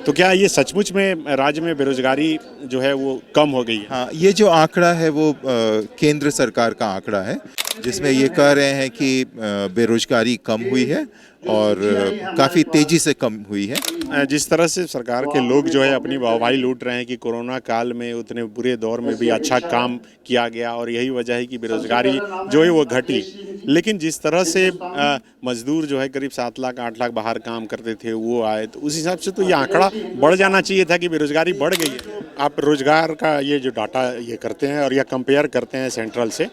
तो क्या ये सचमुच में राज्य में बेरोजगारी जो है वो कम हो गई है? हाँ, ये जो आंकड़ा है वो केंद्र सरकार का आंकड़ा है, जिसमें ये कह रहे हैं कि बेरोजगारी कम हुई है और काफ़ी तेज़ी से कम हुई है। जिस तरह से सरकार के लोग जो है अपनी वाहवाही लूट रहे हैं कि कोरोना काल में उतने बुरे दौर में भी अच्छा काम किया गया और यही वजह है कि बेरोजगारी जो है वो घटी। लेकिन जिस तरह से मजदूर जो है करीब 7 लाख 8 लाख बाहर काम करते थे वो आए, तो उस हिसाब से तो ये आंकड़ा बढ़ जाना चाहिए था कि बेरोजगारी बढ़ गई है। आप रोजगार का ये जो डाटा ये करते हैं और या कंपेयर करते हैं सेंट्रल से,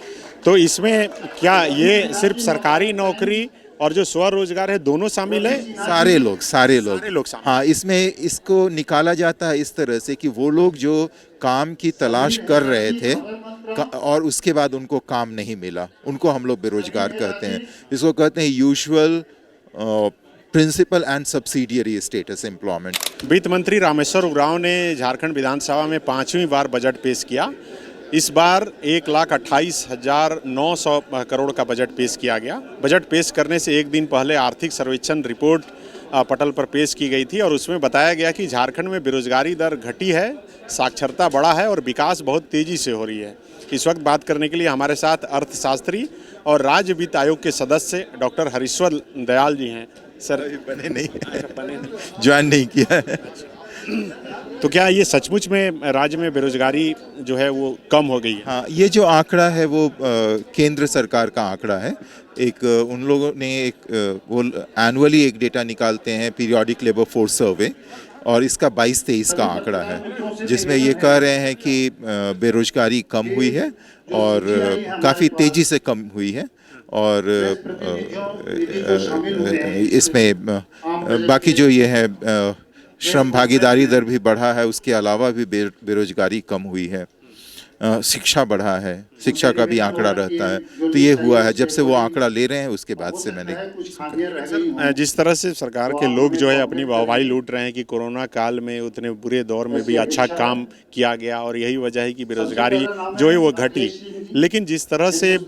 तो इसमें क्या ये सिर्फ सरकारी नौकरी और जो स्वरोजगार है दोनों शामिल है? सारे लोग शामिल। हाँ, इसमें इसको निकाला जाता है इस तरह से कि वो लोग जो काम की तलाश कर रहे थे और उसके बाद उनको काम नहीं मिला, उनको हम लोग बेरोजगार कहते हैं। इसको कहते हैं usual principal and subsidiary status employment. वित्त मंत्री रामेश्वर उरांव ने झारखंड विधानसभा में 5वीं बार बजट पेश किया। इस बार 1,28,900 करोड़ का बजट पेश किया गया। बजट पेश करने से एक दिन पहले आर्थिक सर्वेक्षण रिपोर्ट पटल पर पेश की गई थी और उसमें बताया गया कि झारखंड में बेरोजगारी दर घटी है, साक्षरता बढ़ा है और विकास बहुत तेजी से हो रही है। इस वक्त बात करने के लिए हमारे साथ अर्थशास्त्री और राज्य वित्त आयोग के सदस्य डॉक्टर हरीश्वर दयाल जी हैं। सर बने नहीं, ज्वाइन नहीं किया है। तो क्या ये सचमुच में राज्य में बेरोजगारी जो है वो कम हो गई है? हाँ, ये जो आंकड़ा है वो केंद्र सरकार का आंकड़ा है। एक उन लोगों ने वो एनुअली एक डेटा निकालते हैं, पीरियोडिक लेबर फोर्स सर्वे, और इसका 22-23 का आंकड़ा है, जिसमें ये कह रहे हैं कि बेरोजगारी कम हुई है और काफ़ी तेज़ी से कम हुई है। और इसमें बाकी जो ये है श्रम भागीदारी दर भी बढ़ा है, उसके अलावा भी बेरोजगारी कम हुई है। शिक्षा बढ़ा है, शिक्षा का भी आंकड़ा रहता है। तो ये हुआ है, जब से वो आंकड़ा ले रहे हैं उसके बाद से मैंने जिस तरह से सरकार के लोग जो है अपनी वाहवाही लूट रहे हैं कि कोरोना काल में उतने बुरे दौर में भी अच्छा काम किया गया और यही वजह है कि बेरोजगारी जो है वो घटी। लेकिन जिस तरह से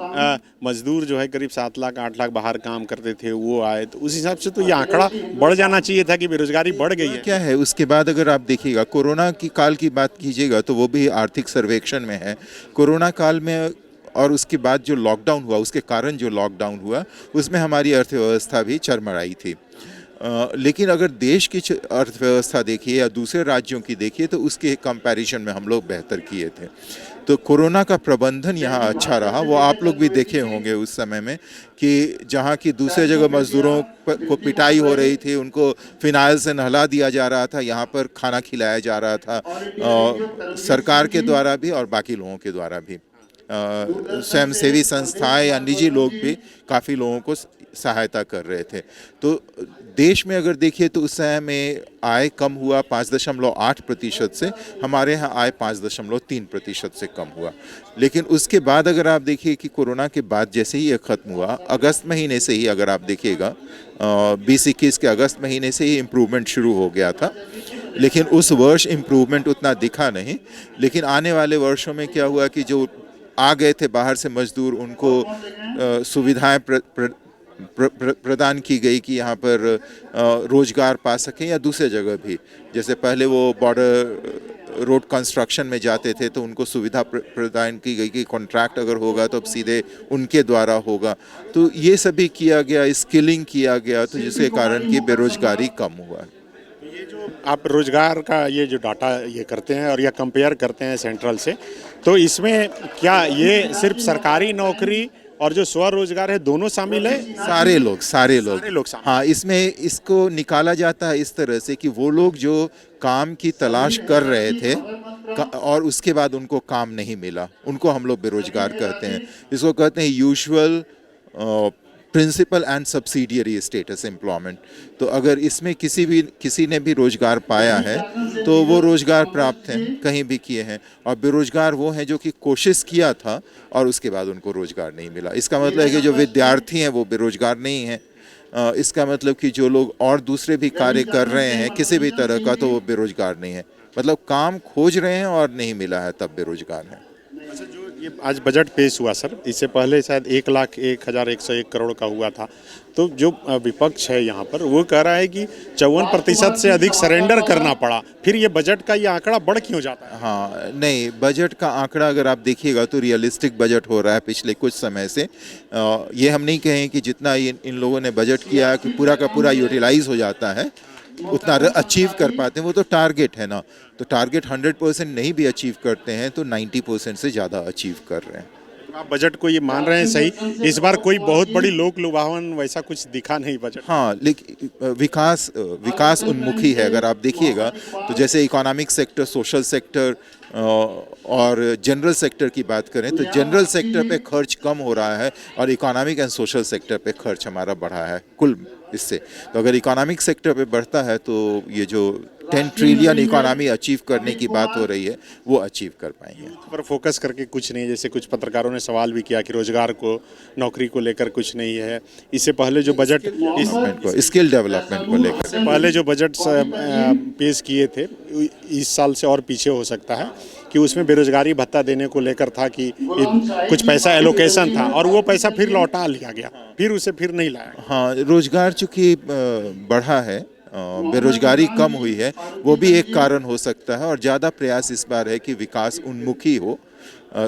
मजदूर जो है करीब 7 लाख 8 लाख बाहर काम करते थे वो आए, तो उस हिसाब से तो ये आंकड़ा बढ़ जाना चाहिए था कि बेरोजगारी बढ़ गई है। क्या है उसके बाद अगर आप देखिएगा, कोरोना की काल की बात कीजिएगा तो वो भी आर्थिक सर्वेक्षण में है। कोरोना काल में और उसके बाद जो लॉकडाउन हुआ, उसके कारण जो लॉकडाउन हुआ, उसमें हमारी अर्थव्यवस्था भी चरमराई थी। लेकिन अगर देश की अर्थव्यवस्था देखिए या दूसरे राज्यों की देखिए तो उसके कंपैरिजन में हम लोग बेहतर किए थे। तो कोरोना का प्रबंधन यहाँ अच्छा रहा। वो आप लोग भी देखे होंगे उस समय में कि जहाँ की दूसरे जगह मजदूरों को पिटाई हो रही थी, उनको फिनाइल से नहला दिया जा रहा था, यहाँ पर खाना खिलाया जा रहा था, सरकार के द्वारा भी और बाकी लोगों के द्वारा भी। स्वयंसेवी संस्थाएं या निजी लोग भी काफ़ी लोगों को सहायता कर रहे थे। तो देश में अगर देखिए तो उस समय में आय कम हुआ 5.8% से, हमारे यहाँ आय 5.3% से कम हुआ। लेकिन उसके बाद अगर आप देखिए कि कोरोना के बाद जैसे ही ये ख़त्म हुआ, अगस्त महीने से ही अगर आप देखिएगा 2021 के अगस्त महीने से ही इम्प्रूवमेंट शुरू हो गया था। लेकिन उस वर्ष इम्प्रूवमेंट उतना दिखा नहीं। लेकिन आने वाले वर्षों में क्या हुआ कि जो आ गए थे बाहर से मजदूर, उनको सुविधाएं प्रदान की गई कि यहाँ पर रोजगार पा सकें या दूसरे जगह भी। जैसे पहले वो बॉर्डर रोड कंस्ट्रक्शन में जाते थे तो उनको सुविधा प्रदान की गई कि कॉन्ट्रैक्ट अगर होगा तो अब सीधे उनके द्वारा होगा। तो ये सभी किया गया, स्किलिंग किया गया, तो जिसके कारण कि बेरोजगारी कम हुआ। ये जो आप रोजगार का ये जो डाटा ये करते हैं और या कंपेयर करते हैं सेंट्रल से, तो इसमें क्या ये सिर्फ सरकारी नौकरी और जो स्वरोजगार है दोनों शामिल है? सारे लोग शामिल। हाँ, इसमें इसको निकाला जाता है इस तरह से कि वो लोग जो काम की तलाश कर रहे थे और उसके बाद उनको काम नहीं मिला, उनको हम लोग बेरोजगार कहते हैं। इसको कहते हैं usual principal and subsidiary status employment. तो अगर इसमें किसी ने भी रोजगार पाया है तो वो रोजगार प्राप्त हैं, कहीं भी किए हैं। और बेरोजगार वो हैं जो कि कोशिश किया था और उसके बाद उनको रोजगार नहीं मिला। इसका मतलब है कि जो विद्यार्थी हैं वो बेरोजगार नहीं हैं। इसका मतलब कि जो लोग और दूसरे भी कार्य कर रहे हैं किसी भी तरह का, तो वो बेरोजगार नहीं है। मतलब काम खोज रहे हैं और नहीं मिला है तब बेरोजगार हैं। अच्छा, जो ये आज बजट पेश हुआ सर, इससे पहले शायद 1,01,101 करोड़ का हुआ था, तो जो विपक्ष है यहाँ पर वो कह रहा है कि 54% से अधिक सरेंडर करना पड़ा, फिर ये बजट का ये आंकड़ा बढ़ क्यों जाता है? हाँ, नहीं, बजट का आंकड़ा अगर आप देखिएगा तो रियलिस्टिक बजट हो रहा है पिछले कुछ समय से। ये हम नहीं कहें कि जितना इन लोगों ने बजट किया कि पूरा का पूरा यूटिलाइज हो जाता है, उतना अचीव कर पाते हैं, वो तो टारगेट है ना। तो टारगेट 100% नहीं भी अचीव करते हैं तो 90% से ज़्यादा अचीव कर रहे हैं। आप बजट को ये मान रहे हैं सही, इस बार कोई बहुत बड़ी लोक लुभावन वैसा कुछ दिखा नहीं बजट। हाँ, लेकिन विकास उन्मुखी है। अगर आप देखिएगा तो जैसे इकोनॉमिक सेक्टर, सोशल सेक्टर और जनरल सेक्टर की बात करें तो जनरल सेक्टर पे खर्च कम हो रहा है और इकोनॉमिक एंड सोशल सेक्टर पे खर्च हमारा बढ़ा है कुल इससे। तो अगर इकोनॉमिक सेक्टर पे बढ़ता है तो ये जो 10 ट्रिलियन इकोनॉमी अचीव करने की बात हो रही है वो अचीव कर पाएंगे। पर फोकस करके कुछ नहीं, जैसे कुछ पत्रकारों ने सवाल भी किया कि रोजगार को, नौकरी को लेकर कुछ नहीं है। इससे पहले जो बजट स्किल डेवलपमेंट को लेकर पहले जो बजट पेश किए थे इस साल से और पीछे हो सकता है कि उसमें बेरोजगारी भत्ता देने को लेकर था कि कुछ पैसा एलोकेशन था और वो पैसा फिर लौटा लिया गया, फिर उसे फिर नहीं लाया। हाँ, रोजगार चूँकि बढ़ा है, बेरोजगारी कम हुई है, वो भी एक कारण हो सकता है। और ज़्यादा प्रयास इस बार है कि विकास उन्मुखी हो।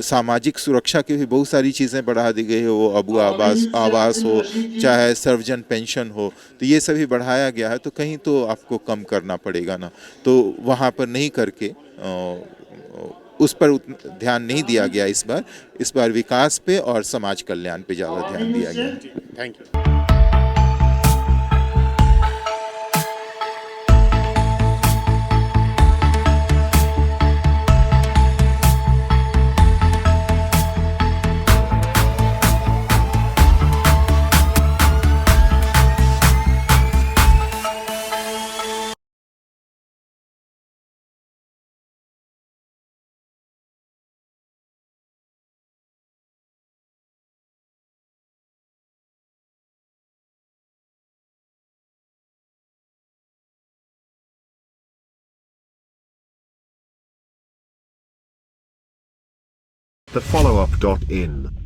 सामाजिक सुरक्षा की भी बहुत सारी चीज़ें बढ़ा दी गई है, वो अबू आवास हो, चाहे सर्वजन पेंशन हो, तो ये सभी बढ़ाया गया है। तो कहीं तो आपको कम करना पड़ेगा ना, तो वहाँ पर नहीं करके उस पर ध्यान नहीं दिया गया इस बार विकास पे और समाज कल्याण पे ज़्यादा ध्यान दिया गया। Thank you. The follow-up.in